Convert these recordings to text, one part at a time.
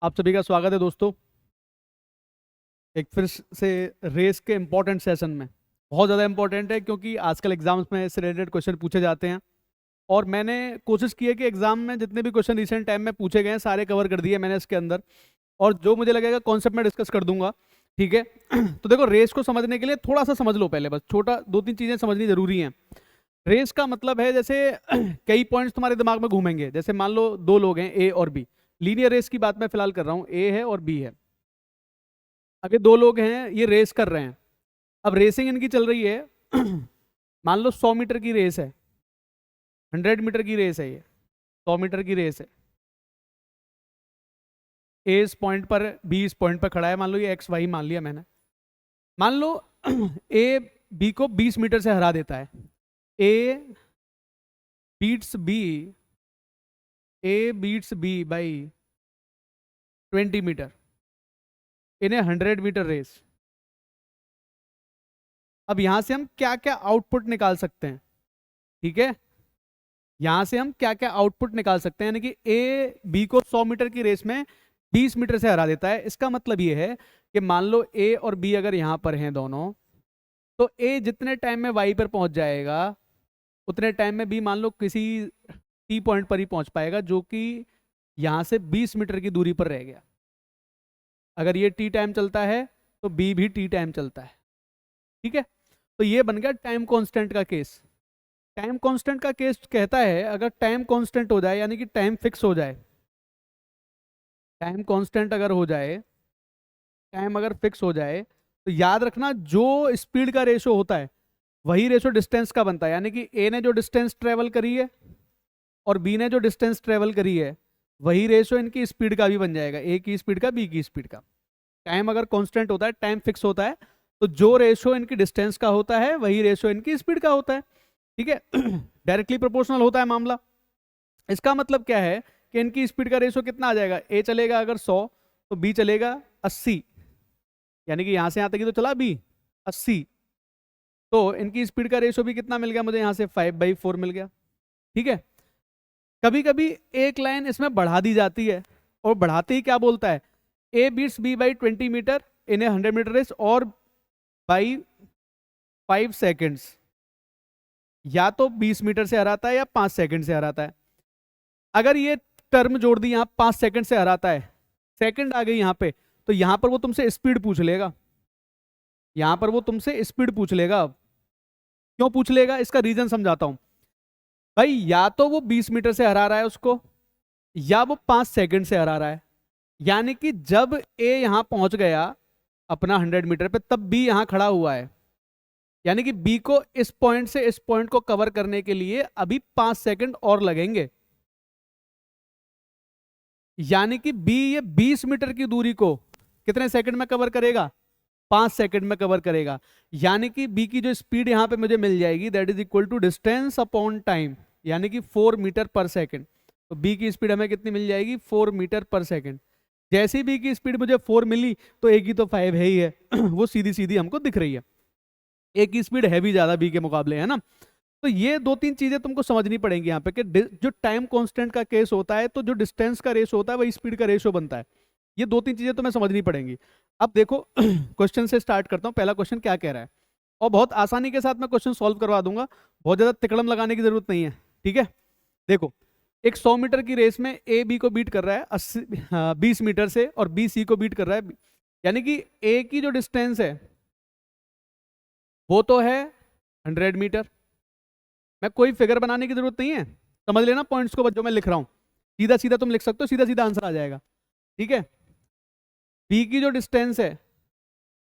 आप सभी का स्वागत है दोस्तों, एक फिर से रेस के इम्पोर्टेंट सेशन में। बहुत ज़्यादा इम्पोर्टेंट है क्योंकि आजकल एग्जाम्स में इससे रिलेटेड क्वेश्चन पूछे जाते हैं। और मैंने कोशिश की है कि एग्जाम में जितने भी क्वेश्चन रिसेंट टाइम में पूछे गए हैं सारे कवर कर दिए मैंने इसके अंदर। और जो मुझे लगेगा कॉन्सेप्ट में डिस्कस कर दूंगा। ठीक है। तो देखो, रेस को समझने के लिए थोड़ा सा समझ लो पहले, बस छोटा दो तीन चीज़ें समझनी जरूरी हैं। रेस का मतलब है जैसे कई पॉइंट्स तुम्हारे दिमाग में घूमेंगे। जैसे मान लो दो लोग हैं, ए और बी। लीनियर रेस की बात मैं फिलहाल कर रहा हूँ, ए है और बी है। अभी दो लोग हैं, ये रेस कर रहे हैं। अब रेसिंग इनकी चल रही है। मान लो 100 मीटर की रेस है, 100 मीटर की रेस है, ये 100 मीटर की रेस है। ए इस पॉइंट पर, बी इस पॉइंट पर खड़ा है। मान लो ये एक्स वाई मान लिया मैंने। मान लो ए बी को 20 मीटर से हरा देता है। A beats B, A beats B by 20 metre in a 100 metre race. अब यहां से हम क्या क्या आउटपुट निकाल सकते हैं? ठीक है, यहां से हम क्या क्या आउटपुट निकाल सकते हैं, यानी कि ए बी को 100 मीटर की रेस में 20 मीटर से हरा देता है। इसका मतलब ये है कि मान लो ए और बी अगर यहां पर हैं दोनों, तो ए जितने टाइम में वाई पर पहुंच जाएगा उतने टाइम में बी मान लो किसी टी पॉइंट पर ही पहुंच पाएगा, जो कि यहां से 20 मीटर की दूरी पर रह गया। अगर ये टी टाइम चलता है तो बी भी टी टाइम चलता है। ठीक है, तो ये बन गया टाइम कांस्टेंट का केस। टाइम कांस्टेंट का केस कहता है अगर टाइम कांस्टेंट हो जाए, यानी कि टाइम फिक्स हो जाए, टाइम कांस्टेंट अगर हो जाए, टाइम अगर फिक्स हो जाए, तो याद रखना जो स्पीड का रेशो होता है वही रेशो डिस्टेंस का बनता है। यानी कि ए ने जो डिस्टेंस ट्रेवल करी है और बी ने जो डिस्टेंस ट्रेवल करी है, वही रेशो इनकी स्पीड का भी बन जाएगा, ए की स्पीड का, बी की स्पीड का। टाइम अगर कांस्टेंट होता है, टाइम फिक्स होता है, तो जो रेशो इनकी डिस्टेंस का होता है वही रेशो इनकी स्पीड का होता है। ठीक है। डायरेक्टली प्रोपोर्शनल होता है मामला। इसका मतलब क्या है कि इनकी स्पीड का रेशो कितना आ जाएगा? ए चलेगा अगर 100 तो बी चलेगा 80, यानी कि यहां से यहां तक ही तो चला बी 80। तो इनकी स्पीड का रेशो भी कितना मिल गया मुझे? यहां से 5/4 मिल गया। ठीक है। कभी कभी एक लाइन इसमें बढ़ा दी जाती है, और बढ़ाते ही क्या बोलता है? A beats B by 20 metre in a 100 metre race और बाई 5 सेकेंड्स। या तो 20 मीटर से हराता है या 5 सेकेंड से हराता है। अगर ये टर्म जोड़ दी, यहाँ 5 सेकेंड से हराता है, सेकंड आ गई यहाँ पे, तो यहाँ पर वो तुमसे स्पीड पूछ लेगा। यहाँ पर वो तुमसे स्पीड पूछ लेगा। अब क्यों पूछ लेगा, इसका रीजन समझाता हूं भाई। या तो वो 20 मीटर से हरा रहा है उसको, या वो 5 सेकेंड से हरा रहा है। यानी कि जब ए यहां पहुंच गया अपना 100 मीटर पे, तब बी यहां खड़ा हुआ है। यानी कि बी को इस पॉइंट से इस पॉइंट को कवर करने के लिए अभी 5 सेकेंड और लगेंगे। यानी कि बी ये 20 मीटर की दूरी को कितने सेकंड में कवर करेगा? 5 सेकंड में कवर करेगा। यानी कि बी की जो स्पीड यहां पे मुझे मिल जाएगी, that is equal to distance upon time, यानी कि 4 मीटर पर सेकंड। तो बी की स्पीड हमें कितनी मिल जाएगी? 4 मीटर पर सेकंड। जैसी बी की स्पीड मुझे 4 मिली, तो ए की तो 5 है ही है। वो सीधी सीधी हमको दिख रही है। ए की स्पीड है भी ज्यादा बी के मुकाबले, है ना। तो ये दो तीन चीजें तुमको समझनी पड़ेंगी यहाँ पे कि जो टाइम कांस्टेंट का केस होता है, तो जो डिस्टेंस का रेशो होता है वही स्पीड का रेशो बनता है। ये दो तीन चीजें तुम्हें समझनी पड़ेंगी। अब देखो, क्वेश्चन से स्टार्ट करता हूँ। पहला क्वेश्चन क्या कह रहा है, और बहुत आसानी के साथ मैं क्वेश्चन सॉल्व करवा दूंगा, बहुत ज्यादा तिकड़म लगाने की जरूरत नहीं है। ठीक है। देखो, एक 100 मीटर की रेस में ए बी को बीट कर रहा है 20 मीटर से, और बी सी को बीट कर रहा है। यानी कि ए की जो डिस्टेंस है वो तो है 100 मीटर। मैं कोई फिगर बनाने की जरूरत नहीं है, समझ लेना पॉइंट्स को, जो मैं लिख रहा हूं सीधा सीधा तुम लिख सकते हो, सीधा सीधा आंसर आ जाएगा। ठीक है। बी की जो डिस्टेंस है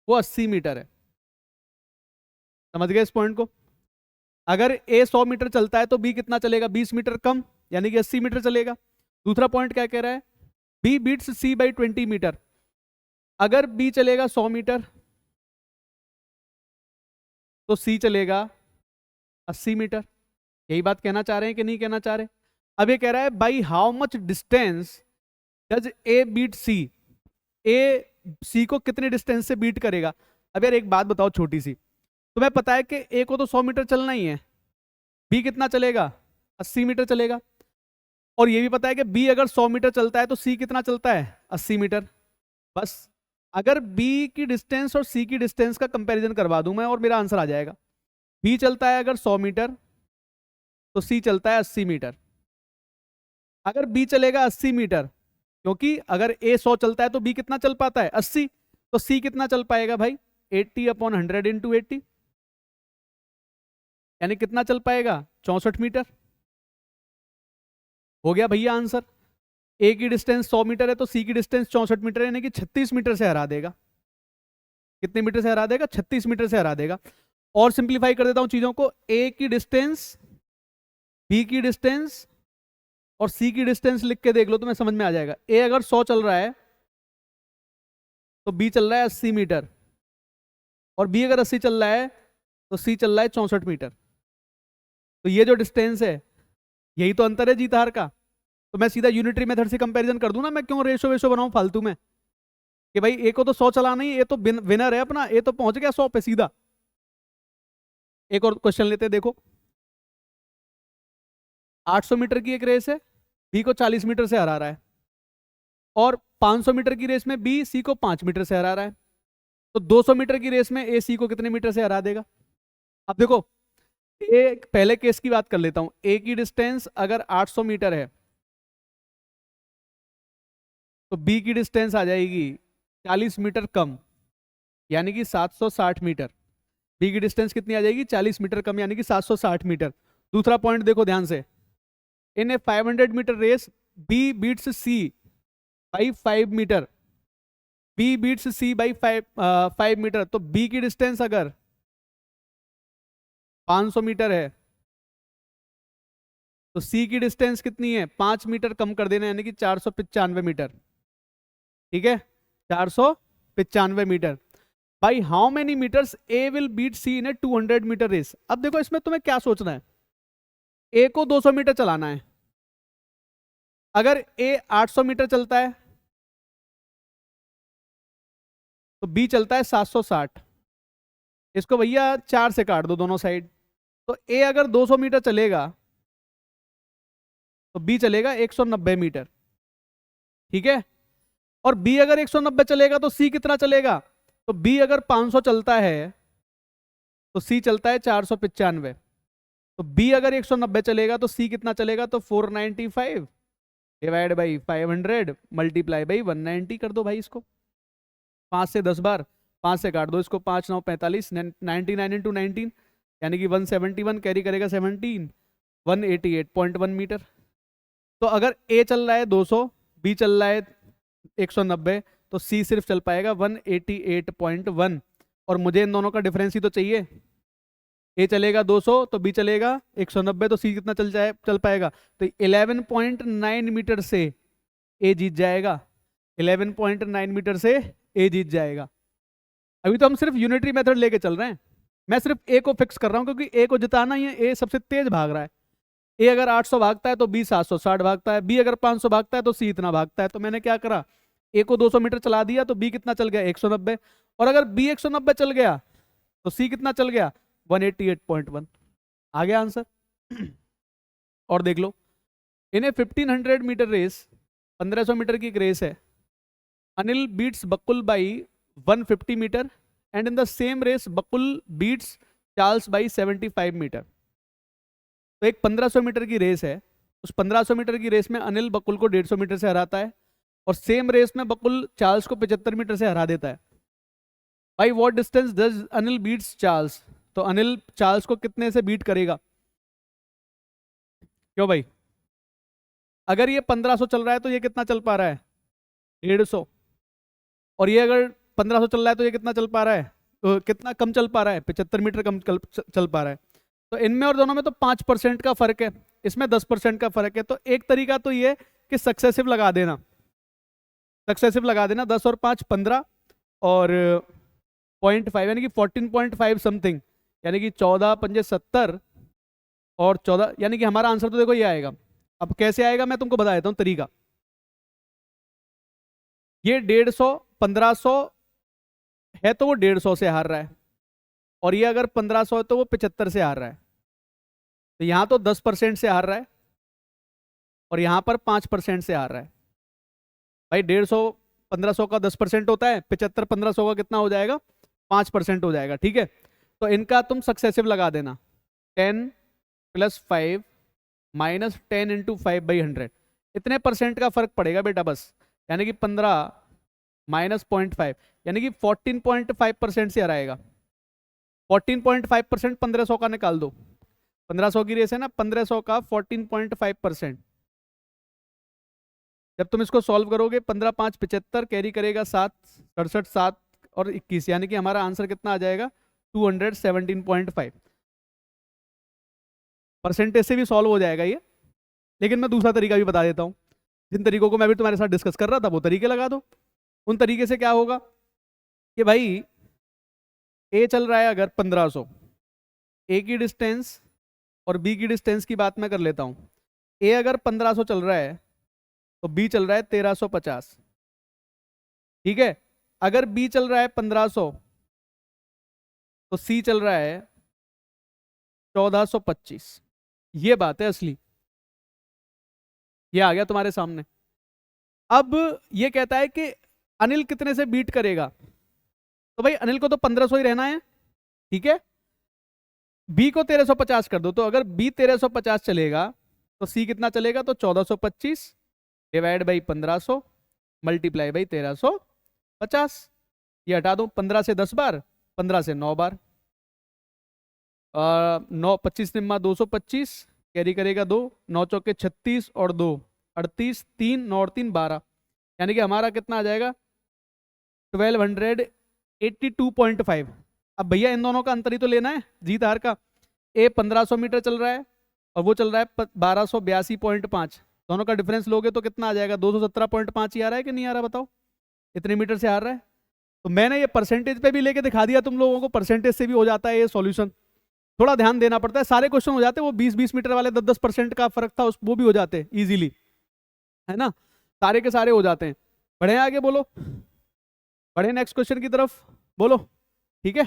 वो 80 मीटर है। समझ गए इस पॉइंट को? अगर ए 100 मीटर चलता है तो बी कितना चलेगा? 20 मीटर कम, यानी कि 80 मीटर चलेगा। दूसरा पॉइंट क्या कह रहा है? B beats C by 20 metre. अगर बी चलेगा 100 मीटर तो सी चलेगा 80 मीटर। यही बात कहना चाह रहे हैं कि नहीं कहना चाह रहे? अब ये कह रहा है by how much distance does A beat C. A C को कितने डिस्टेंस से बीट करेगा? अब यार एक बात बताओ छोटी सी, तुम्हें पता है कि ए को तो 100 मीटर चलना ही है, बी कितना चलेगा? 80 मीटर चलेगा। और ये भी पता है कि बी अगर 100 मीटर चलता है तो सी कितना चलता है, 80 मीटर। बस अगर बी की डिस्टेंस और सी की डिस्टेंस का कंपैरिजन करवा दूं मैं और मेरा आंसर आ जाएगा। बी चलता है अगर 100 मीटर तो सी चलता है 80 मीटर। अगर बी चलेगा 80 मीटर, क्योंकि अगर ए 100 चलता है तो बी कितना चल पाता है, 80, तो सी कितना चल पाएगा भाई, 80/100 इंटू 80, यानी कितना चल पाएगा, 64 मीटर। हो गया भैया आंसर। ए की डिस्टेंस 100 मीटर है तो सी की डिस्टेंस 64 मीटर है, यानी कि 36 मीटर से हरा देगा। कितने मीटर से हरा देगा, 36 मीटर से हरा देगा। और सिंप्लीफाई कर देता हूं चीजों को, ए की डिस्टेंस, बी की डिस्टेंस और सी की डिस्टेंस लिख के देख लो, तुम्हें समझ में आ जाएगा। ए अगर 100 चल रहा है तो बी चल रहा है 80 मीटर, और बी अगर 80 चल रहा है तो सी चल रहा है 64 मीटर। तो ये जो डिस्टेंस है यही तो अंतर है जीत हार का। तो मैं सीधा यूनिटरी मेथड से कंपैरिजन कर दूं ना, मैं क्यों रेशो वेशो बनाऊं फालतू में, कि भाई ए को तो 100 चलाना ही, ये तो विनर है अपना, ये तो पहुंच गया 100 पे सीधा। एक और क्वेश्चन लेते हैं, देखो 800 मीटर की एक रेस है, बी को 40 मीटर से हरा रहा है, और 500 मीटर की रेस में बी सी को 5 मीटर से हरा रहा है। तो 200 मीटर की रेस में ए सी को कितने मीटर से हरा देगा। अब देखो, एक पहले केस की बात कर लेता हूं। ए की डिस्टेंस अगर 800 मीटर है तो बी की डिस्टेंस आ जाएगी 40 मीटर कम, यानी कि 760 मीटर। बी की डिस्टेंस कितनी आ जाएगी, 40 मीटर कम, यानी कि 760 मीटर। दूसरा पॉइंट देखो ध्यान से, in a 500 metre race B beats C by 5 metre, B beats C by 5 metre. तो बी की डिस्टेंस अगर 500 मीटर है तो सी की डिस्टेंस कितनी है, 5 मीटर कम कर देना, यानी कि 495 मीटर। ठीक है, 495 metre. By how many metres A will beat C in a 200 metre race. अब देखो इसमें तुम्हें क्या सोचना है, ए को 200 मीटर चलाना है। अगर ए 800 मीटर चलता है तो बी चलता है 760। इसको भैया 4 से काट दो दोनों साइड। तो ए अगर 200 मीटर चलेगा तो बी चलेगा 190 मीटर। ठीक है, और बी अगर 190 चलेगा तो सी कितना चलेगा, तो बी अगर 500 चलता है तो सी चलता है 495। तो बी अगर 190 चलेगा तो सी कितना चलेगा, तो 495 डिवाइड बाई 500 मल्टीप्लाई बाई 190 कर दो भाई इसको, 5 से 10 बार, 5 से काट दो इसको, 5 9 45, 99 इंटू 19, यानी कि 171, कैरी करेगा 17, 188.1 मीटर। तो अगर ए चल रहा है 200, बी चल रहा है 190, तो सी सिर्फ चल पाएगा 188.1। और मुझे इन दोनों का डिफरेंस ही तो चाहिए। ए चलेगा 200 तो बी चलेगा 190, तो सी कितना चल पाएगा, तो 11.9 मीटर से ए जीत जाएगा। 11.9 मीटर से ए जीत जाएगा। अभी तो हम सिर्फ यूनिटरी मेथड लेके चल रहे हैं, मैं सिर्फ ए को फिक्स कर रहा हूं क्योंकि ए को जिताना ही है। ए सबसे तेज भाग रहा है। ए अगर 800 भागता है तो बी 760 भागता है, बी अगर 500 भागता है तो सी इतना भागता है। तो मैंने क्या करा, ए को 200 मीटर चला दिया तो बी कितना चल गया, 190। और अगर बी 190 चल गया तो सी कितना चल गया, 188.1। आ गया आंसर। और देख लो, इन्हें 1500 मीटर रेस, 1500 मीटर की एक रेस है। Anil beats Bakul by 150 metre, and in the same race Bakul beats Charles by 75 metre. तो एक 1500 मीटर की रेस है, उस 1500 मीटर की रेस में अनिल बकुल को 150 मीटर से हराता है, और सेम रेस में बकुल चार्ल्स को 75 मीटर से हरा देता है। भाई what distance does Anil beats Charles, तो अनिल चार्ल्स को कितने से बीट करेगा। क्यों भाई, अगर ये 1500 चल रहा है तो ये कितना चल पा रहा है, 150। और ये अगर 1500 चल रहा है तो ये कितना चल पा रहा है, तो कितना कम चल पा रहा है, 75 मीटर कम चल पा रहा है। तो इनमें और दोनों में तो 5% का फर्क है, इसमें 10% का फर्क है। तो एक तरीका तो ये कि सक्सेसिव लगा देना, सक्सेसिव लगा देना, 10 और 5 15, और 0.5 यानी कि 14.5 समथिंग, यानी कि 14 पंजे 70 और 14, यानी कि हमारा आंसर तो देखो ये आएगा। अब कैसे आएगा मैं तुमको बता देता हूँ तरीका। ये 150 1500 है तो वो 150 से हार रहा है, और ये अगर 1500 है तो वो 75 से हार रहा है। तो यहाँ तो 10% से हार रहा है, और यहाँ पर 5% से आ रहा है। भाई 150 1500 का 10% होता है, 75 1500 का कितना हो जाएगा? 5% हो जाएगा। ठीक है, तो इनका तुम सक्सेसिव लगा देना, 10 + 5 - 10 × 5/100, इतने परसेंट का फर्क पड़ेगा बेटा बस, यानी कि 15 - 0.5, यानी कि 14.5% से हराएगा। 14.5% 1500 का निकाल दो, 1500 की रेस है ना, 1500 का 14.5%। जब तुम इसको सॉल्व करोगे 15 × 5 = 75, कैरी करेगा 7, 67 7 और 21, यानी कि हमारा आंसर कितना आ जाएगा? 217.5। परसेंटेज से भी सॉल्व हो जाएगा ये, लेकिन मैं दूसरा तरीका भी बता देता हूँ। जिन तरीकों को मैं भी तुम्हारे साथ डिस्कस कर रहा था वो तरीके लगा दो। उन तरीके से क्या होगा कि भाई ए चल रहा है अगर 1500, ए की डिस्टेंस और बी की डिस्टेंस की बात मैं कर लेता हूँ। ए अगर 1500 चल रहा है तो बी चल रहा है 1350। ठीक है, अगर बी चल रहा है 1500 तो सी चल रहा है 1425। ये बात है असली, ये आ गया तुम्हारे सामने। अब ये कहता है कि अनिल कितने से बीट करेगा, तो भाई अनिल को तो 1500 ही रहना है। ठीक है, बी को 1350 कर दो, तो अगर बी 1350 चलेगा तो सी कितना चलेगा? तो 1425 डिवाइड बाई 1500 मल्टीप्लाई बाई 1350। ये हटा दो, 15 से 10 बार, 15 से 9 बार, 9 25 निम्मा 225, कैरी करेगा 2, 9 चौके 36 और 2 38, 3 9 और 3 12, यानी कि हमारा कितना आ जाएगा? 1282.5। अब भैया इन दोनों का अंतर ही तो लेना है, जीत हार का। ए 1500 मीटर चल रहा है और वो चल रहा है 1282.5, दोनों का डिफरेंस लोगे तो कितना आ जाएगा? 217.5 ही आ रहा है कि नहीं आ रहा? बताओ, इतने मीटर से हार रहा है। तो मैंने ये परसेंटेज पे भी लेके दिखा दिया तुम लोगों को, परसेंटेज से भी हो जाता है ये सॉल्यूशन। थोड़ा ध्यान देना पड़ता है, सारे क्वेश्चन हो जाते हैं, वो 20-20 मीटर वाले 10-10% का फर्क था वो भी हो जाते इजीली, है ना, सारे के सारे हो जाते हैं। बढ़े आगे, बोलो, बढ़े नेक्स्ट क्वेश्चन की तरफ, बोलो। ठीक है,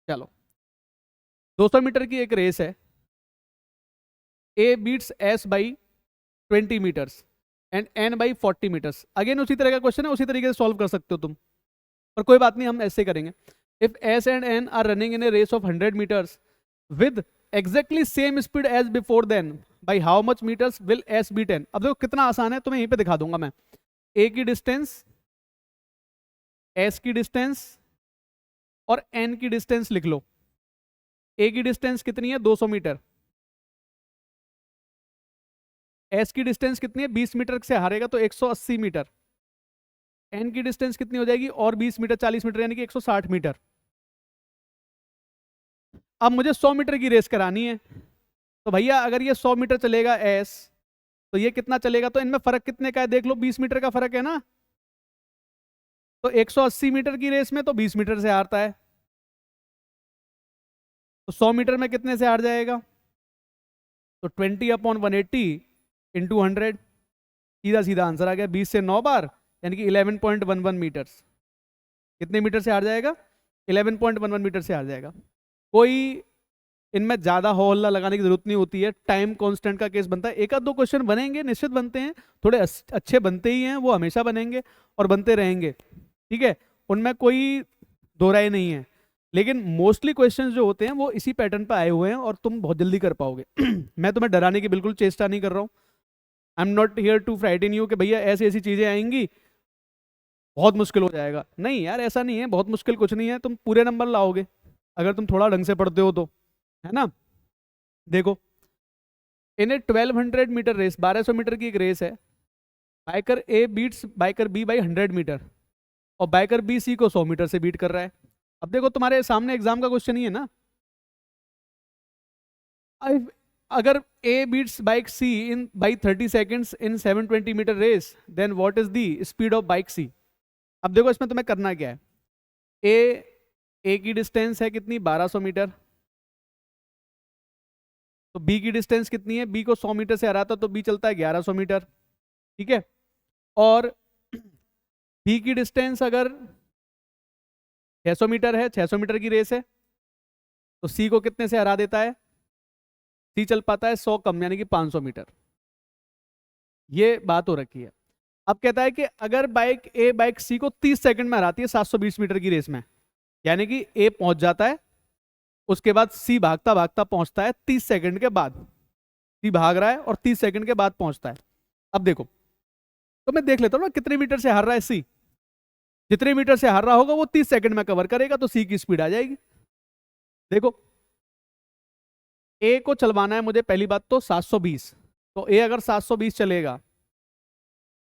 चलो, 200 मीटर की एक रेस है। A beats S by 20 metres and N by 40 metres. Again उसी तरह का क्वेश्चन है, उसी तरीके से सॉल्व कर सकते हो तुम, पर कोई बात नहीं, हम ऐसे करेंगे। If S and N are running in a race of 100 metres with exactly same speed as before then, by how much metres will S beat N. अब देखो कितना आसान है, तुम्हें यहीं पे दिखा दूंगा मैं। ए की डिस्टेंस, एस की डिस्टेंस और एन की डिस्टेंस लिख लो। ए की डिस्टेंस कितनी है? 200 मीटर। एस की डिस्टेंस कितनी है? 20 मीटर से हारेगा तो 180 मीटर। एन की डिस्टेंस कितनी हो जाएगी? और 20 मीटर, 40 मीटर, यानी कि 160 मीटर। अब मुझे 100 मीटर की रेस करानी है, तो भैया अगर ये 100 मीटर चलेगा एस, तो ये कितना चलेगा? तो इनमें फर्क कितने का है देख लो, 20 मीटर का फर्क है ना। तो 180 मीटर की रेस में तो 20 मीटर से हारता है, तो 100 मीटर में कितने से हार जाएगा? तो 20/180 इंटू 100, सीधा सीधा आंसर आ गया, 20 से 9 बार, यानी कि 11.11 मीटर्स। कितने मीटर से हार जाएगा? 11.11 मीटर से हार जाएगा। कोई इनमें ज्यादा हो हल्ला लगाने की जरूरत नहीं होती है, टाइम कांस्टेंट का केस बनता है। एक आध दो क्वेश्चन बनेंगे, निश्चित बनते हैं, थोड़े अच्छे बनते ही हैं, वो हमेशा बनेंगे और बनते रहेंगे। ठीक है, उनमें कोई दो राय नहीं है, लेकिन मोस्टली क्वेश्चंस जो होते हैं वो इसी पैटर्न पे आए हुए हैं और तुम बहुत जल्दी कर पाओगे। मैं तुम्हें डराने की बिल्कुल चेष्टा नहीं कर रहा हूँ। I am not here to frighten you कि भैया ऐसी ऐसी चीजें आएंगी बहुत मुश्किल हो जाएगा। नहीं यार, ऐसा नहीं है, बहुत मुश्किल कुछ नहीं है, तुम पूरे नंबर लाओगे अगर तुम थोड़ा ढंग से पढ़ते हो तो, है ना। देखो, in a 1200 metre race, 1200 metre की एक रेस है। Biker A beats biker B by 100 metre और बाइकर बी सी को 100 मीटर से बीट कर रहा है। अब देखो तुम्हारे सामने एग्जाम का क्वेश्चन ही है ना। अगर A beats bike C in by 30 seconds in 720 meter race, then what is the speed of bike C. अब देखो इसमें तुम्हें करना क्या है, ए की डिस्टेंस है कितनी? 1200 मीटर। तो बी की डिस्टेंस कितनी है? बी को 100 मीटर से हराता तो बी चलता है 1100 मीटर। ठीक है, और बी की डिस्टेंस अगर 600 मीटर है, 600 मीटर की रेस है, तो सी को कितने से हरा देता है? सी चल पाता है 100 कम, यानी कि 500 मीटर। ये बात हो रखी है। अब कहता है कि अगर बाइक सी को 30 सेकंड में हराती है 720 मीटर की रेस में, यानी कि ए पहुंच जाता है, उसके बाद सी भागता भागता पहुंचता है 30 सेकंड के बाद। सी भाग रहा है और 30 सेकंड के बाद पहुंचता है। अब देखो, तो मैं देख लेता हूं ना कितने मीटर से हार रहा है सी। जितने मीटर से हार रहा होगा वो 30 सेकंड में कवर करेगा, तो सी की स्पीड आ जाएगी। देखो, ए को चलवाना है मुझे, पहली बात तो 720, तो ए अगर 720 चलेगा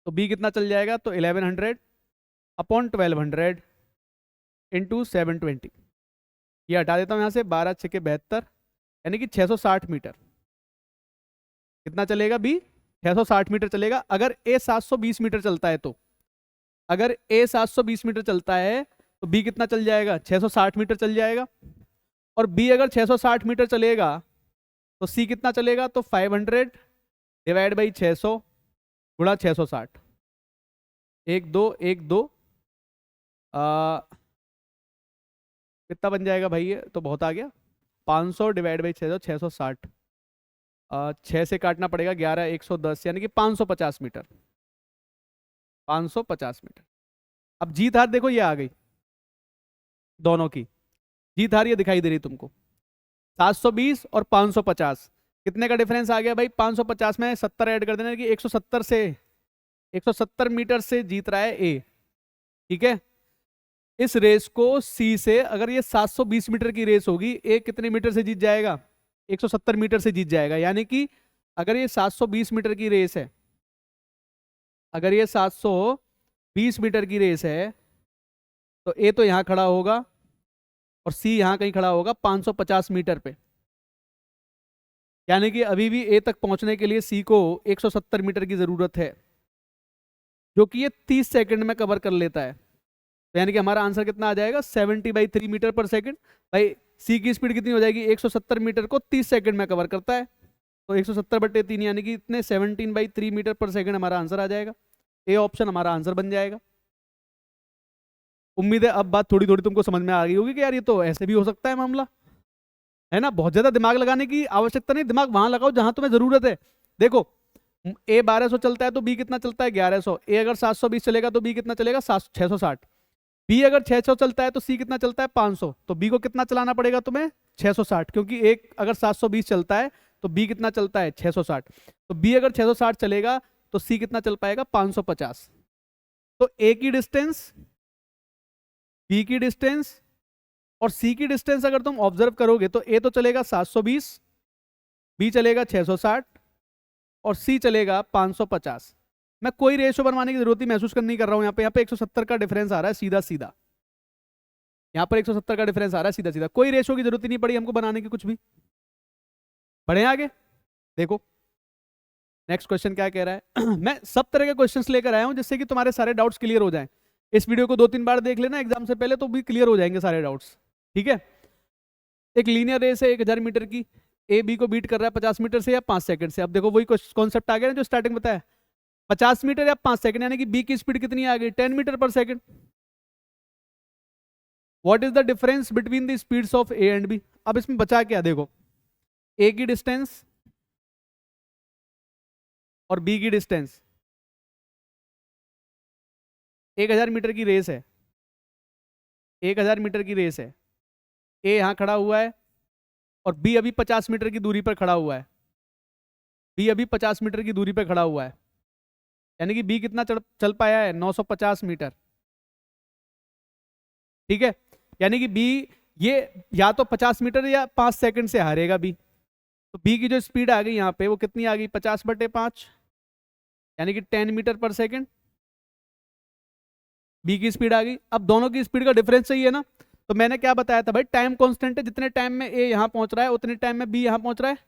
तो बी कितना चल जाएगा, तो 1100 अपॉन 1200 इंटू 720। ये हटा देता हूं यहां से, 12 6 72, यानी कि 660 मीटर। कितना चलेगा बी, 660 मीटर चलेगा। अगर ए 720 मीटर चलता है तो, अगर ए 720 मीटर चलता है तो बी कितना चल जाएगा, 660 मीटर चल जाएगा। और बी अगर 660 मीटर चलेगा तो सी कितना चलेगा, तो 500 डिवाइड बाई 600 गुणा 660। 1 2 1 2, कितना बन जाएगा भाई, ये तो बहुत आ गया। 500 डिवाइड बाई 600, 660, 6 से काटना पड़ेगा, 11 110, यानी कि 550 मीटर। 550 मीटर। अब जीत हार देखो, ये आ गई दोनों की। जीत हार ये दिखाई दे रही तुमको, 720 और 550, कितने का डिफरेंस आ गया भाई, 550 में 70 ऐड कर देना कि 170 से, 170 मीटर से जीत रहा है ए। ठीक है, इस रेस को सी से, अगर ये 720 मीटर की रेस होगी, ए कितने मीटर से जीत जाएगा, 170 मीटर से जीत जाएगा। यानी कि अगर ये 720 मीटर की रेस है, अगर ये 720 मीटर की रेस है, तो ए तो यहां खड़ा होगा और सी यहां कहीं खड़ा होगा 550 मीटर पे। यानी कि अभी भी ए तक पहुंचने के लिए सी को 170 मीटर की जरूरत है, जो कि ये 30 सेकंड में कवर कर लेता है। तो यानी कि हमारा आंसर कितना आ जाएगा, 70/3 मीटर पर सेकंड। भाई सी की स्पीड कितनी हो जाएगी, 170 मीटर को 30 सेकंड में कवर करता है, तो 170/3 यानी कि इतने 17/3 मीटर पर सेकंड हमारा आंसर आ जाएगा। ए ऑप्शन हमारा आंसर बन जाएगा। उम्मीद है अब बात थोड़ी थोड़ी तुमको समझ में आ गई होगी कि यार ये तो ऐसे भी हो सकता है मामला, है ना। बहुत ज्यादा दिमाग लगाने की आवश्यकता नहीं, दिमाग वहां लगाओ जहां तुम्हें जरूरत है। देखो, ए 1200 चलता है तो बी कितना चलता है, 1100। ए अगर 720 चलेगा तो बी कितना चलेगा, 660। बी अगर 600 चलता है तो सी कितना चलता है, 500। तो बी को कितना चलाना पड़ेगा तुम्हें, 660, क्योंकि एक अगर 720 चलता है तो बी कितना चलता है, 660। तो बी अगर 660 चलेगा तो सी कितना चल पाएगा, 550। तो ए की डिस्टेंस, बी की डिस्टेंस और सी की डिस्टेंस अगर तुम ऑब्जर्व करोगे तो ए तो चलेगा 720, बी चलेगा 660 और सी चलेगा 550। मैं कोई रेशो बनवाने की जरूरत ही महसूस नहीं कर रहा हूं। यहाँ पे 170 का डिफरेंस आ रहा है सीधा सीधा, यहाँ पर 170 का डिफरेंस आ रहा है सीधा सीधा, कोई रेशो की जरूरत ही नहीं पड़ी हमको बनाने की कुछ भी। बढ़े आगे, देखो नेक्स्ट क्वेश्चन क्या कह रहा है। मैं सब तरह के क्वेश्चंस लेकर आया हूं जिससे कि तुम्हारे सारे डाउट्स क्लियर हो जाएं। इस वीडियो को 2-3 बार देख लेना एग्जाम से पहले, तो भी क्लियर हो जाएंगे सारे डाउट्स। ठीक है, एक लीनियर रेस है 1000 मीटर की, ए बी को बीट कर रहा है 50 मीटर से या 5 सेकंड से। अब देखो वही कॉन्सेप्ट आ गया ना जो स्टार्टिंग बताया, 50 मीटर या 5 सेकंड, यानी कि बी की स्पीड कितनी आ गई, 10 मीटर पर second. What is the difference between the speeds of A and B. अब इसमें बचा क्या, देखो ए की डिस्टेंस और बी की डिस्टेंस, 1000 मीटर की रेस है, 1000 मीटर की रेस है। ए यहां खड़ा हुआ है और बी अभी 50 मीटर की दूरी पर खड़ा हुआ है, बी अभी 50 मीटर की दूरी पर खड़ा हुआ है। यानी कि बी कितना चल पाया है, 950 मीटर। ठीक है, यानी कि बी ये या तो 50 मीटर या 5 सेकंड से हारेगा बी। तो बी की जो स्पीड आ गई यहाँ पे वो कितनी आ गई, 50/5, यानी कि 10 मीटर पर सेकंड बी की स्पीड आ गई। अब दोनों की स्पीड का डिफरेंस चाहिए ना, तो मैंने क्या बताया था भाई, टाइम कांस्टेंट है, जितने टाइम में ए यहाँ पहुंच रहा है उतने टाइम में बी यहाँ पहुंच रहा है।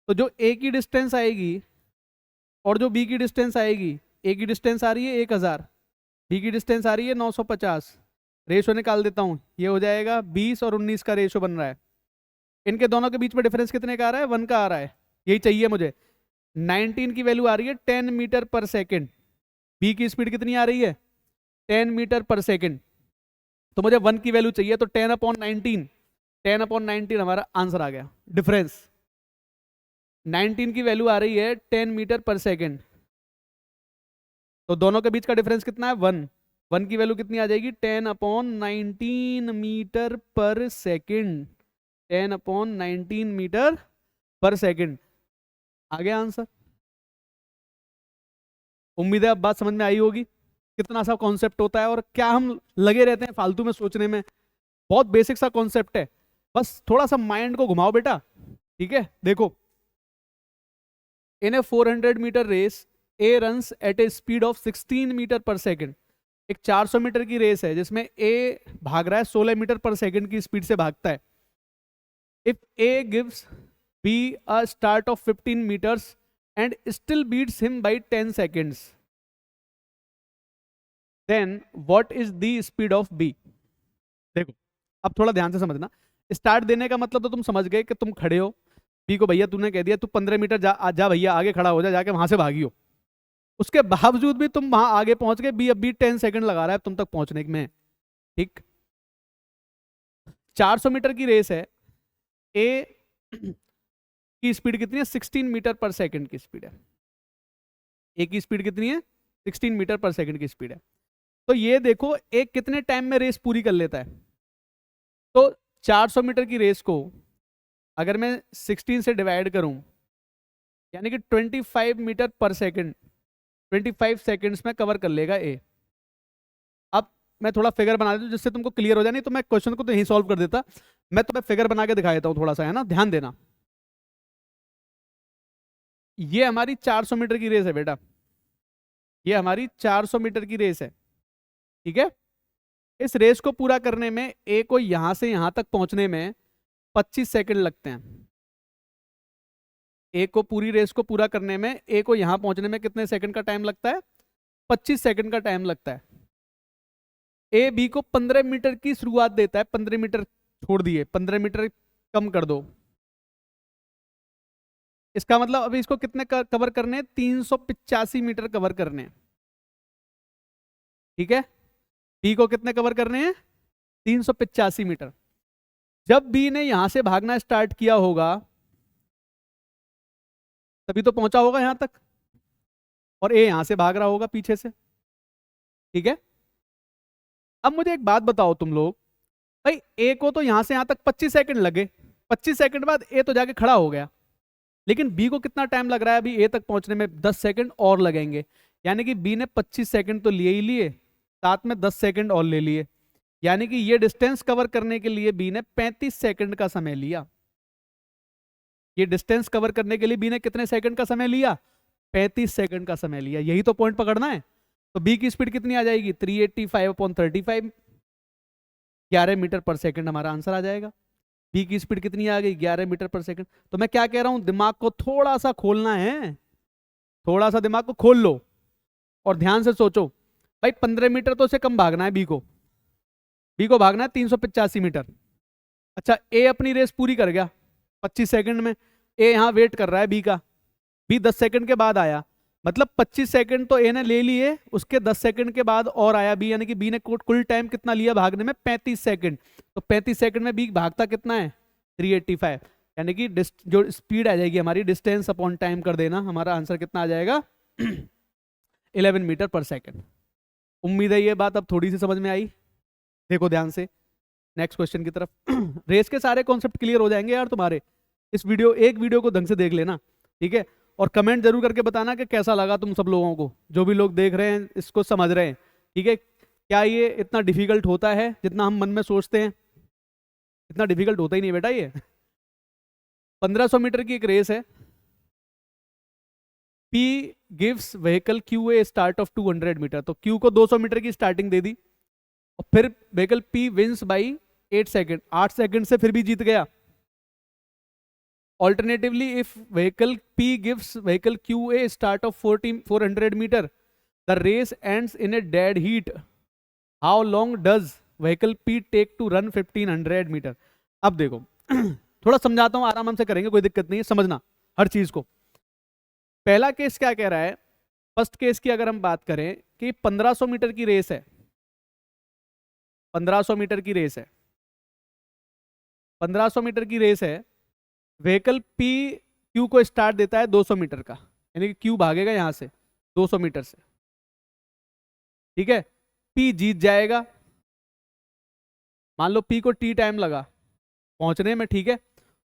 तो जो ए की डिस्टेंस आएगी और जो बी की डिस्टेंस आएगी, ए की डिस्टेंस आ रही है 1000, बी की डिस्टेंस आ रही है 950। रेशो निकाल देता हूँ, ये हो जाएगा 20 और 19 का रेशो बन रहा है। इनके दोनों के बीच में डिफरेंस कितने का आ रहा है, 1 का आ रहा है। यही चाहिए मुझे। 19 की वैल्यू आ रही है 10 मीटर पर सेकेंड, बी की स्पीड कितनी आ रही है, 10 मीटर पर सेकेंड। तो मुझे 1 की वैल्यू चाहिए, तो 10/19, 10/19 हमारा आंसर आ गया। डिफरेंस 19 की वैल्यू आ रही है 10 मीटर पर सेकेंड, तो दोनों के बीच का डिफरेंस कितना है? 1। 1 की वैल्यू कितनी आ जाएगी? 10/19 मीटर पर सेकेंड। 10/19 मीटर पर सेकेंड। आ गया आंसर। उम्मीद है अब बात समझ में आई होगी कितना सा कॉन्सेप्ट होता है और क्या हम लगे रहते हैं फालतू में सोचने में। बहुत बेसिक सा कॉन्सेप्ट है, बस थोड़ा सा माइंड को घुमाओ बेटा। ठीक है, देखो, in a 400 metre race A runs at a speed of 16 metre पर सेकेंड। एक 400 मीटर की रेस है जिसमें ए भाग रहा है 16 मीटर पर सेकेंड की स्पीड से भागता है। If A gives B a start of 15 metres and still beats him by 10 seconds, then what is the speed of B. देखो, अब थोड़ा ध्यान से समझना। स्टार्ट देने का मतलब तो तुम समझ गए कि तुम खड़े हो, बी को भैया तूने कह दिया तू 15 मीटर जा भैया आगे खड़ा हो जा, जाके वहां से भागियो। उसके बावजूद भी तुम वहां आगे पहुंच गए, बी अभी 10 सेकंड लगा रहा है तुम तक पहुंचने में। ठीक, 400 मीटर की रेस है, ए की स्पीड कितनी है? 16 मीटर पर सेकंड की स्पीड है। ए की स्पीड कितनी है? 16 मीटर पर सेकंड की स्पीड है। तो ये देखो एक कितने टाइम में रेस पूरी कर लेता है। तो 400 मीटर की रेस को अगर मैं 16 से डिवाइड करूं, यानी कि 25 मीटर पर सेकंड, 25 सेकंड्स में कवर कर लेगा ए। अब मैं थोड़ा फिगर बना देता हूं जिससे तुमको क्लियर हो जाए, नहीं तो मैं क्वेश्चन को तो यही सॉल्व कर देता। मैं तुम्हें फिगर बना के दिखा देता हूं थोड़ा सा, है ना, ध्यान देना। ये हमारी 400 मीटर की रेस है बेटा, ये हमारी 400 मीटर की रेस है। ठीक है, इस रेस को पूरा करने में ए को यहां से यहां तक पहुंचने में 25 सेकंड लगते हैं। ए को पूरी रेस को पूरा करने में ए को यहां पहुंचने में कितने सेकंड का टाइम लगता है? 25 सेकंड का टाइम लगता है। ए बी को 15 मीटर की शुरुआत देता है, 15 मीटर छोड़ दिए, 15 मीटर कम कर दो। इसका मतलब अभी इसको कितने कवर करने हैं? 385 मीटर कवर करने हैं। ठीक है, बी को कितने कवर करने हैं? 385 मीटर। जब बी ने यहां से भागना स्टार्ट किया होगा तभी तो पहुंचा होगा यहां तक, और ए यहां से भाग रहा होगा पीछे से। ठीक है, अब मुझे एक बात बताओ तुम लोग, भाई ए को तो यहां से यहां तक 25 सेकंड लगे, 25 सेकंड बाद ए तो जाके खड़ा हो गया, लेकिन बी को कितना टाइम लग रहा है अभी ए तक पहुंचने में? 10 सेकंड और लगेंगे। यानी कि बी ने 25 सेकंड तो लिए ही लिए, साथ में 10 सेकंड और ले लिए, यानी कि ये डिस्टेंस कवर करने के लिए बी ने 35 सेकंड का समय लिया। ये डिस्टेंस कवर करने के लिए बी ने कितने सेकंड का समय लिया? 35 सेकंड का समय लिया। यही तो पॉइंट पकड़ना है। तो बी की स्पीड कितनी आ जाएगी? 385/35, 11 मीटर पर सेकंड हमारा आंसर आ जाएगा। बी की स्पीड कितनी आ गई? 11 मीटर पर सेकंड। तो मैं क्या कह रहा हूं, दिमाग को थोड़ा सा खोलना है, थोड़ा सा दिमाग को खोल लो और ध्यान से सोचो। भाई 15 मीटर तो उसे कम भागना है, बी को भागना है 385 मीटर। अच्छा, ए अपनी रेस पूरी कर गया 25 सेकंड में, ए यहां वेट कर रहा है बी का, बी 10 सेकंड के बाद आया, मतलब 25 सेकंड तो ए ने ले लिए, उसके 10 सेकंड के बाद और आया बी, यानी कि बी ने कुल टाइम कितना लिया भागने में? 35 सेकंड। तो 35 सेकंड में बी भागता कितना है? 385, यानी कि जो स्पीड आ जाएगी हमारी, डिस्टेंस अपॉन टाइम कर देना, हमारा आंसर कितना आ जाएगा? 11 मीटर पर सेकंड। उम्मीद है ये बात अब थोड़ी सी समझ में आई। देखो ध्यान से नेक्स्ट क्वेश्चन की तरफ। रेस के सारे कॉन्सेप्ट क्लियर हो जाएंगे यार तुम्हारे, इस एक वीडियो को ढंग से देख लेना। ठीक है, और कमेंट जरूर करके बताना कि कैसा लगा तुम सब लोगों को, जो भी लोग देख रहे हैं इसको समझ रहे हैं। ठीक है, क्या ये इतना डिफिकल्ट होता है जितना हम मन में सोचते हैं? इतना डिफिकल्ट होता ही नहीं बेटा ये। 1500 मीटर की एक रेस है, P gives vehicle Q a start of 200 metre. तो Q को 200 मीटर की स्टार्टिंग दे दी, और फिर vehicle P wins by 8 second, 8 second से फिर भी जीत गया। Alternatively, if vehicle P gives vehicle Q a start of 400 meter, the race ends in a dead heat. How long does vehicle P take to run 1500 meter? अब देखो थोड़ा समझाता हूं, आराम से करेंगे, कोई दिक्कत नहीं है, समझना हर चीज को। पहला केस क्या कह रहा है? फर्स्ट केस की अगर हम बात करें कि 1500 मीटर की रेस है, 1500 मीटर की रेस है, 1500 मीटर की रेस है, व्हीकल P Q को स्टार्ट देता है 200 मीटर का, यानी कि Q भागेगा यहां से 200 मीटर से, ठीक है, P जीत जाएगा। मान लो P को T टाइम लगा पहुंचने में, ठीक है,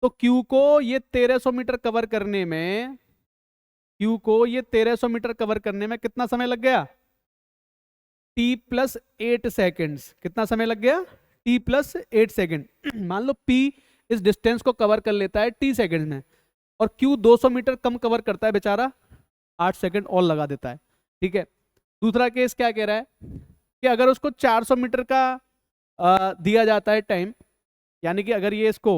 तो Q को ये 1300 मीटर कवर करने में, Q को ये 1300 मीटर कवर करने में कितना समय लग गया? T plus 8 seconds. कितना समय लग गया? T plus 8 second. मान लो P इस डिस्टेंस को कवर कर लेता है T सेकेंड में, और Q 200 मीटर कम कवर करता है बेचारा, 8 सेकेंड और लगा देता है। ठीक है, दूसरा केस क्या कह रहा है कि अगर उसको 400 मीटर का दिया जाता है टाइम, यानी कि अगर ये इसको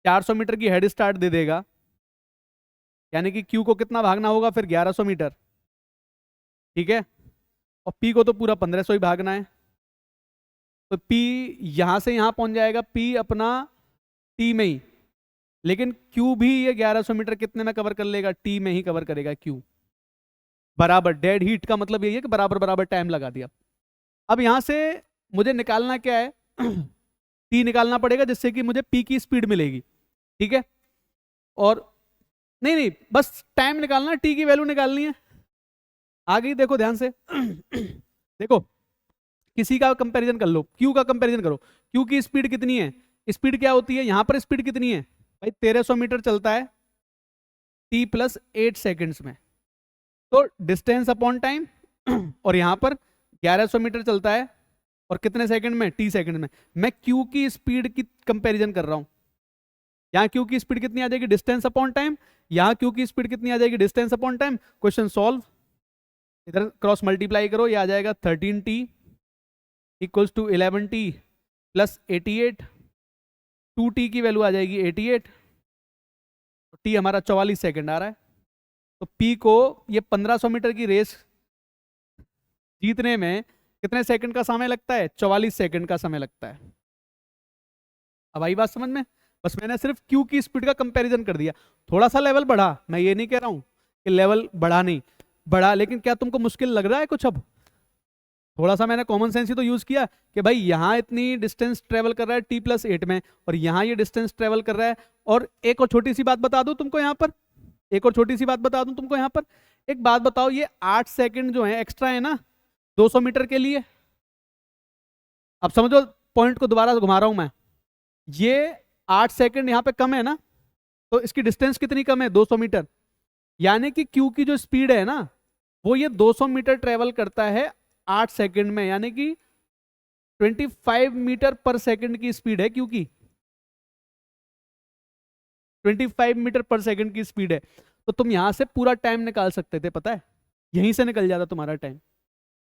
400 मीटर की हेड स्टार्ट दे देगा, यानी कि Q को कितना भागना होगा फिर? 1100 मीटर। ठीक है, और P को तो पूरा 1500 ही भागना है, तो P यहां से यहां पहुंच जाएगा, P अपना T में ही, लेकिन Q भी ये 1100 मीटर कितने में कवर कर लेगा? T में ही कवर करेगा Q। बराबर डेड हीट का मतलब यही है कि बराबर बराबर टाइम लगा दिया। अब यहां से मुझे निकालना क्या है? T निकालना पड़ेगा, जिससे कि मुझे P की स्पीड मिलेगी। ठीक है, और नहीं नहीं, बस टाइम निकालना, T की वैल्यू निकालनी है। आ गई? देखो ध्यान से। देखो, किसी का कंपैरिजन कर लो, Q का कंपैरिजन करो। Q की स्पीड कितनी है? स्पीड क्या होती है? यहां पर स्पीड कितनी है भाई? 1300 मीटर चलता है T प्लस 8 सेकेंड्स में, तो डिस्टेंस अपॉन टाइम। और यहां पर 1100 मीटर चलता है, और कितने सेकंड में? T सेकंड में। मैं Q की स्पीड की कंपैरिजन कर रहा हूं। यहां Q की स्पीड कितनी आ जाएगी? Distance upon time. यहां Q की स्पीड कितनी आ जाएगी? Distance upon time. Question solve, इधर क्रॉस मल्टीप्लाई करो, ये आ जाएगा 13T equals to 11T plus 88। 2T की वैल्यू आ जाएगी 88, T हमारा 44 सेकंड आ रहा है। तो P को ये 1500 मीटर की रेस जीतने में कितने सेकंड का समय लगता है? 44 सेकंड का समय लगता है। अब आई बात समझ में? बस मैंने सिर्फ Q की स्पीड का कंपैरिजन कर दिया, थोड़ा सा लेवल बढ़ा। मैं ये नहीं कह रहा हूं कि लेवल बढ़ा नहीं, बढ़ा, लेकिन क्या तुमको मुश्किल लग रहा है कुछ? अब थोड़ा सा मैंने कॉमन सेंस ही तो यूज किया कि भाई यहां इतनी डिस्टेंस ट्रेवल कर रहा है T प्लस 8 में, और यहां ये डिस्टेंस ट्रेवल कर रहा है। और एक और छोटी सी बात बता दूं तुमको यहाँ पर, एक और छोटी सी बात बता दूं तुमको यहाँ पर। एक बात बताओ, ये 8 सेकंड जो है एक्स्ट्रा है ना 200 मीटर के लिए। अब समझो, पॉइंट को दोबारा घुमा रहा हूं मैं। ये 8 सेकंड यहाँ पे कम है ना, तो इसकी डिस्टेंस कितनी कम है? 200 मीटर। यानी कि Q की जो स्पीड है ना, वो ये 200 मीटर ट्रेवल करता है 8 सेकंड में, यानी कि 25 मीटर पर सेकंड की स्पीड है Q की। 25 मीटर पर सेकंड की स्पीड है। तो तुम यहां से पूरा टाइम निकाल सकते थे, पता है? यहीं से निकल जाता तुम्हारा टाइम,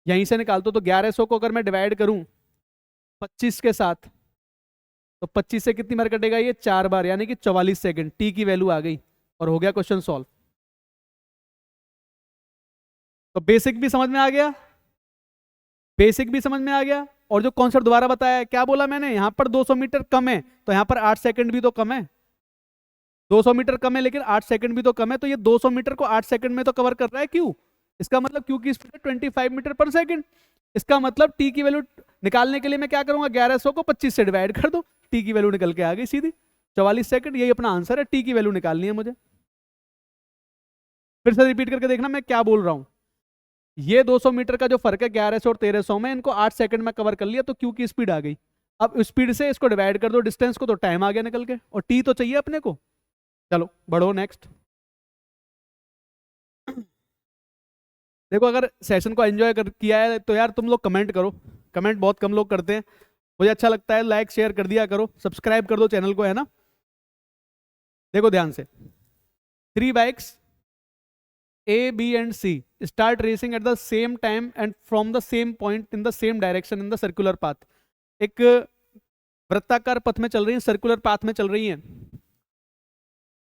यहीं से निकालते। तो 1100 को अगर मैं डिवाइड करूं 25 के साथ, तो 25 से कितनी बार कटेगा? ये 4 बार, यानी कि 44 सेकंड। T की वैल्यू आ गई और हो गया क्वेश्चन सॉल्व। तो बेसिक भी समझ में आ गया, बेसिक भी समझ में आ गया। और जो कॉन्सेप्ट दोबारा बताया, क्या बोला मैंने? यहां पर 200 मीटर कम है, तो यहां पर 8 सेकंड भी तो कम है। 200 मीटर कम है लेकिन 8 सेकंड भी तो कम है, तो ये 200 मीटर को 8 सेकंड में तो कवर कर रहा है Q। इसका मतलब Q की स्पीड 25 मीटर पर सेकंड। इसका मतलब T की वैल्यू निकालने के लिए मैं क्या करूंगा? 1100 को 25 से डिवाइड कर दो, T की वैल्यू निकल के आ गई सीधी 44 सेकंड। यही अपना आंसर है, T की वैल्यू निकालनी है मुझे। फिर से रिपीट करके देखना मैं क्या बोल रहा हूं। ये 200 मीटर का जो फर्क है 1100 और 1300 में, इनको 8 सेकंड में कवर कर लिया, तो Q की स्पीड आ गई। अब स्पीड से इसको डिवाइड कर दो डिस्टेंस को, तो टाइम आ गया निकल के, और T तो चाहिए अपने को। चलो बढ़ो नेक्स्ट। देखो, अगर सेशन को एंजॉय किया है तो यार तुम लोग कमेंट करो। कमेंट बहुत कम लोग करते हैं, मुझे अच्छा लगता है। लाइक शेयर कर दिया करो, सब्सक्राइब कर दो चैनल को, है ना? देखो ध्यान से, 3 bikes A, B and C start racing at the same time and from the same point in the same direction in the circular path। एक वृत्ताकार पथ में चल रही है, सर्कुलर पाथ में चल रही हैं।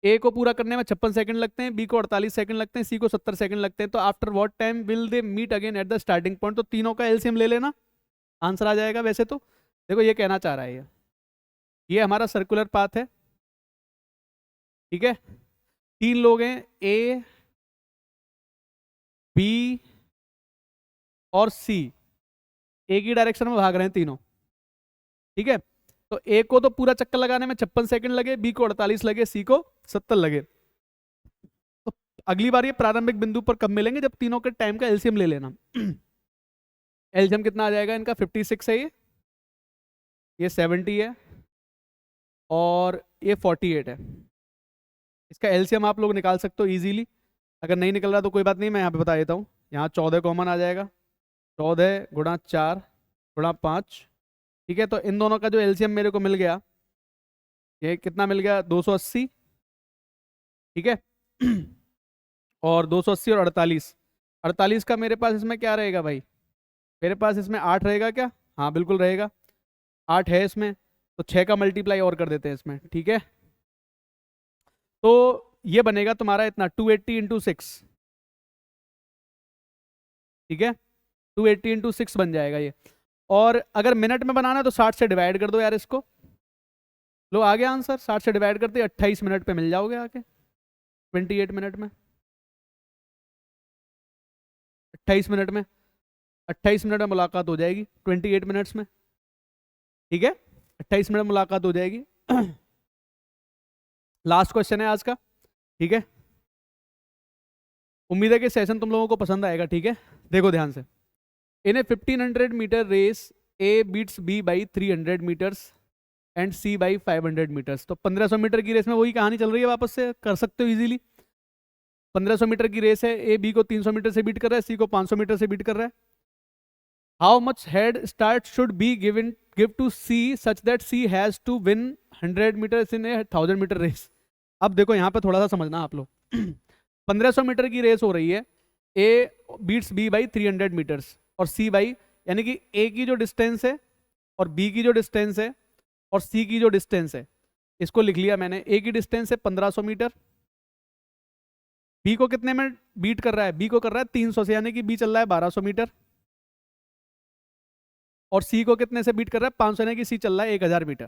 A को पूरा करने में 56 सेकंड लगते हैं, B को 48 सेकंड लगते हैं, C को 70 सेकंड लगते हैं। तो after what time will they meet again at the starting point? तो तीनों का एलसीएम ले लेना, आंसर आ जाएगा। वैसे तो देखो ये कहना चाह रहा है, ये हमारा सर्कुलर पाथ है, ठीक है। 3 लोग हैं, A, B और C, एक ही डायरेक्शन में भाग रहे हैं तीनों, ठीक है। तो A को तो पूरा चक्कर लगाने में 56 सेकंड लगे, B को 48 लगे, C को 70 लगे। तो अगली बार ये प्रारंभिक बिंदु पर कब मिलेंगे, जब तीनों के टाइम का एलसीएम ले लेना। एलसीएम कितना आ जाएगा इनका, 56 है ये 70 है और ये 48 है। इसका एलसीएम आप लोग निकाल सकते हो इजीली। अगर नहीं निकल रहा तो कोई बात नहीं, मैं यहाँ पे बता देता हूँ। यहाँ 14 कॉमन आ जाएगा, 14 गुणा 4 गुणा 5, ठीक है। तो इन दोनों का जो एलसीएम मेरे को मिल गया, ये कितना मिल गया, 280, ठीक है। और 280 और 48, 48 का मेरे पास इसमें क्या रहेगा भाई, मेरे पास इसमें 8 रहेगा क्या, हाँ बिल्कुल रहेगा, 8 है इसमें, तो 6 का मल्टीप्लाई और कर देते हैं इसमें, ठीक है। तो ये बनेगा तुम्हारा इतना 280 इंटू 6, ठीक है, 280 इंटू 6 बन जाएगा ये। और अगर मिनट में बनाना है तो 60 से डिवाइड कर दो यार इसको, लो आ गया आंसर, 60 से डिवाइड करते 28 मिनट पे मिल जाओगे आके, 28 मिनट में, 28 मिनट में, 28 मिनट में मुलाकात हो जाएगी 28 मिनट्स में, ठीक है, 28 मिनट में मुलाकात हो जाएगी। लास्ट क्वेश्चन है आज का, ठीक है। उम्मीद है कि सेशन तुम लोगों को पसंद आएगा, ठीक है। देखो ध्यान से, in a 1500 metre race A beats B by 300 metres and C by 500 metres. तो 1500 मीटर की रेस में वही कहानी चल रही है, वापस से कर सकते हो इजीली। 1500 मीटर की रेस है, ए बी को 300 मीटर से बीट कर रहा है, सी को 500 मीटर से बीट कर रहा है। How much head start should be give to C such that C has to win 100 metre in a 1000 metre race. अब देखो यहाँ पे थोड़ा सा समझना आप लोग। 1500 मीटर की रेस हो रही है, A beats B by 300 metres और सी बाई, यानी कि ए की जो डिस्टेंस है और बी की जो डिस्टेंस है और सी की जो डिस्टेंस है, इसको लिख लिया मैंने। ए की डिस्टेंस है 1500 मीटर, बी को कितने में बीट कर रहा है, बी को कर रहा है 300 से, यानी कि बी चल रहा है 1200 मीटर, और सी को कितने से बीट कर रहा है 500, यानी कि सी चल रहा है 1000 मीटर,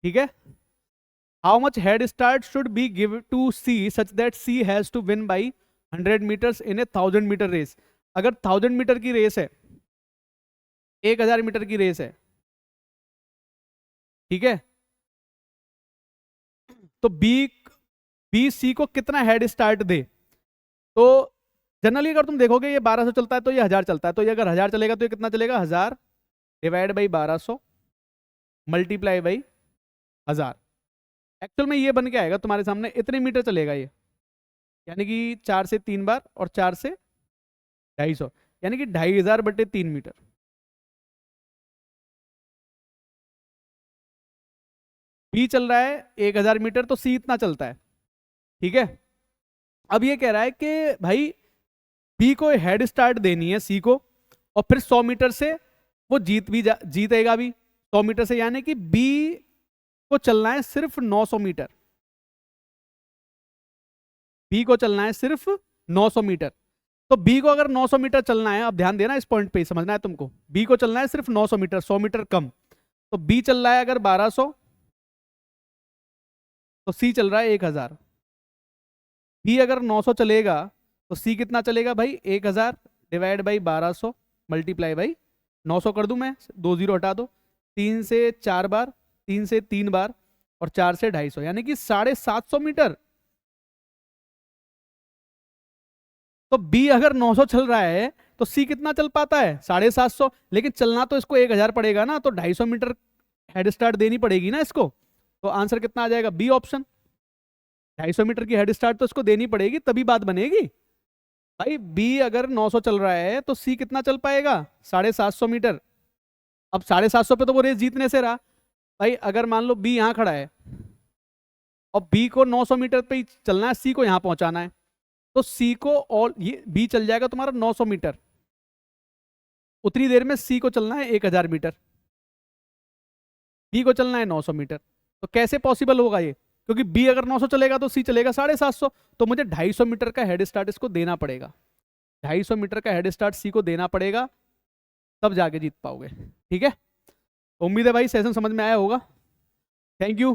ठीक है। How much head start should be give to C such that C has to win by 100 metres in a 1000 metre race. अगर 1000 मीटर की रेस है, 1000 मीटर की रेस है, ठीक है, तो बी सी को कितना हेड स्टार्ट दे। तो जनरली अगर तुम देखोगे ये 1200 चलता है तो ये 1000 चलता है, तो ये अगर 1000 चलेगा तो ये कितना चलेगा, 1000 divide by 1200 multiply by 1000। Actual में ये बन के आएगा तुम्हारे सामने, इतने मीटर चलेगा ये, यानी कि 4 से 3 बार और 4 से 250, यानी कि 2500 बटे 3 मीटर। बी चल रहा है 1000 मीटर, तो सी इतना चलता है, ठीक है। अब ये कह रहा है कि भाई बी को हेड स्टार्ट देनी है सी को, और फिर 100 मीटर से वो जीतेगा भी 100 मीटर से, यानी कि बी को चलना है सिर्फ 900 मीटर, बी को चलना है सिर्फ 900 मीटर। तो बी को अगर 900 मीटर चलना है, अब ध्यान देना इस पॉइंट पे, समझना है तुमको, बी को चलना है सिर्फ 900 मीटर, 100 मीटर कम। तो बी चल रहा है अगर 1200, तो सी चल रहा है 1000। बी अगर 900 चलेगा तो सी कितना चलेगा भाई, 1000 डिवाइड बाई 1200 मल्टीप्लाई बाई 900 कर दूं मैं, 2 जीरो हटा दो, 3 से 4 बार, 3 से 3 बार और 4 से 250, यानी कि 750 मीटर। तो बी अगर 900 चल रहा है तो सी कितना चल पाता है, 750, लेकिन चलना तो इसको 1000 पड़ेगा ना, तो 250 मीटर हेड स्टार्ट देनी पड़ेगी ना इसको। तो आंसर कितना आ जाएगा, बी ऑप्शन। 250 मीटर की हेड स्टार्ट तो इसको देनी पड़ेगी, तभी बात बनेगी भाई। बी अगर 900 चल रहा है तो सी कितना चल पाएगा, 750 मीटर। अब 750 पे तो वो रेस जीतने से रहा भाई। अगर मान लो बी यहां खड़ा है और बी को 900 मीटर पे ही चलना है, सी को यहां पहुंचाना है, तो सी को और ये बी चल जाएगा तुम्हारा 900 मीटर, उतनी देर में सी को चलना है 1000 मीटर, बी को चलना है 900 मीटर। तो कैसे पॉसिबल होगा ये, क्योंकि बी अगर 900 चलेगा तो सी चलेगा 750, तो मुझे 250 मीटर का हेड स्टार्ट इसको देना पड़ेगा, 250 मीटर का हेड स्टार्ट सी को देना पड़ेगा, तब जाके जीत पाओगे, ठीक है। उम्मीद है भाई सेशन समझ में आया होगा। Thank you.